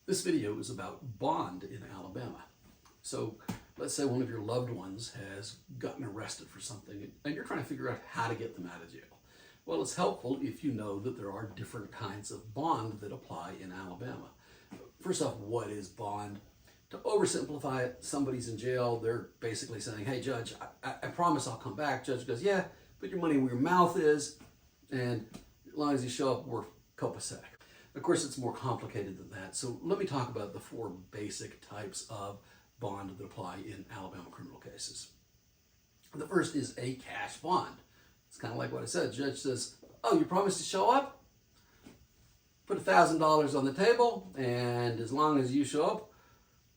This video is about bond in Alabama. So let's say one of your loved ones has gotten arrested for something and you're trying to figure out how to get them out of jail. Well, it's helpful if you know that there are different kinds of bond that apply in Alabama. First off, what is bond? To oversimplify it, somebody's in jail, they're basically saying, hey judge, I promise I'll come back. Judge goes, yeah, put your money where your mouth is, and as long as you show up, we're copacetic. Of course, it's more complicated than that. So let me talk about the four basic types of bond that apply in Alabama criminal cases. The first is a cash bond. It's kind of like what I said. Judge says, oh, you promised to show up? Put $1,000 on the table, and as long as you show up,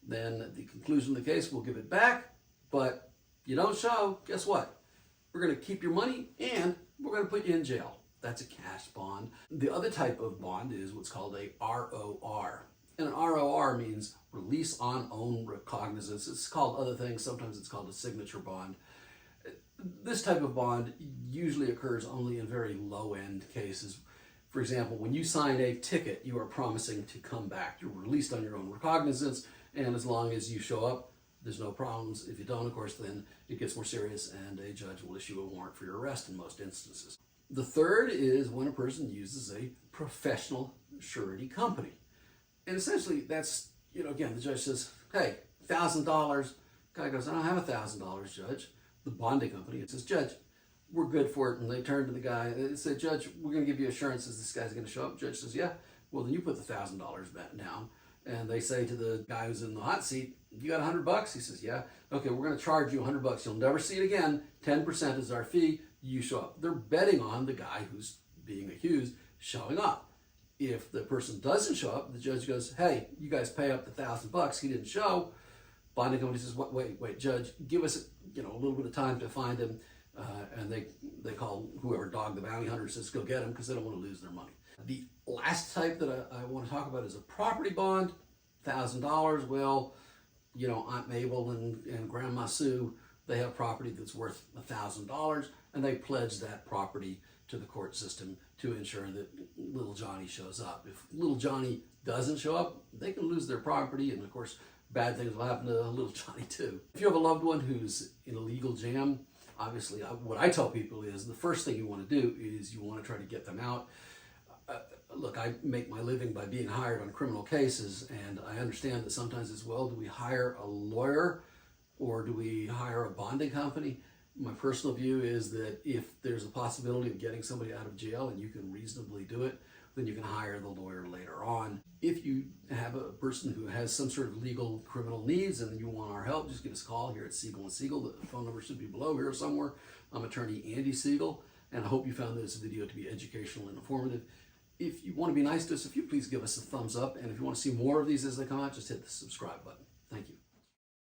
then at the conclusion of the case, we'll give it back. But you don't show, guess what? We're going to keep your money and we're going to put you in jail. That's a cash bond. The other type of bond is what's called a ROR. And an ROR means release on own recognizance. It's called other things. Sometimes it's called a signature bond. This type of bond usually occurs only in very low-end cases. For example, when you sign a ticket, you are promising to come back. You're released on your own recognizance, and as long as you show up, there's no problems. If you don't, of course, then it gets more serious, and a judge will issue a warrant for your arrest in most instances. The third is when a person uses a professional surety company. And essentially, that's, again, the judge says, hey, $1,000. Guy goes, I don't have $1,000, judge. The bonding company, it says, judge, we're good for it. And they turn to the guy and say, judge, we're going to give you assurances this guy's going to show up. Judge says, yeah. Well, then you put the $1,000 down. And they say to the guy who's in the hot seat, you got $100? He says, yeah. Okay, we're going to charge you $100. You'll never see it again. 10% is our fee. You show up. They're betting on the guy who's being accused showing up. If the person doesn't show up, the judge goes, hey, you guys pay up the $1,000. He didn't show. Bonding company says, wait, judge, give us a little bit of time to find him. And they call whoever dogged the bounty hunter, says go get him, because they don't want to lose their money. The last type that I want to talk about is a property bond, $1,000. Well, Aunt Mabel and Grandma Sue, they have property that's worth $1,000, and they pledge that property to the court system to ensure that little Johnny shows up. If little Johnny doesn't show up, they can lose their property, and of course, bad things will happen to little Johnny too. If you have a loved one who's in a legal jam, obviously what I tell people is the first thing you want to do is you want to try to get them out. Look, I make my living by being hired on criminal cases, and I understand that sometimes as well, do we hire a lawyer or do we hire a bonding company? My personal view is that if there's a possibility of getting somebody out of jail and you can reasonably do it, then you can hire the lawyer later on. If you have a person who has some sort of legal criminal needs and you want our help, just give us a call here at Siegel & Siegel. The phone number should be below here somewhere. I'm attorney Andy Siegel, and I hope you found this video to be educational and informative. If you want to be nice to us, if you please give us a thumbs up, and if you want to see more of these as they come out, just hit the subscribe button.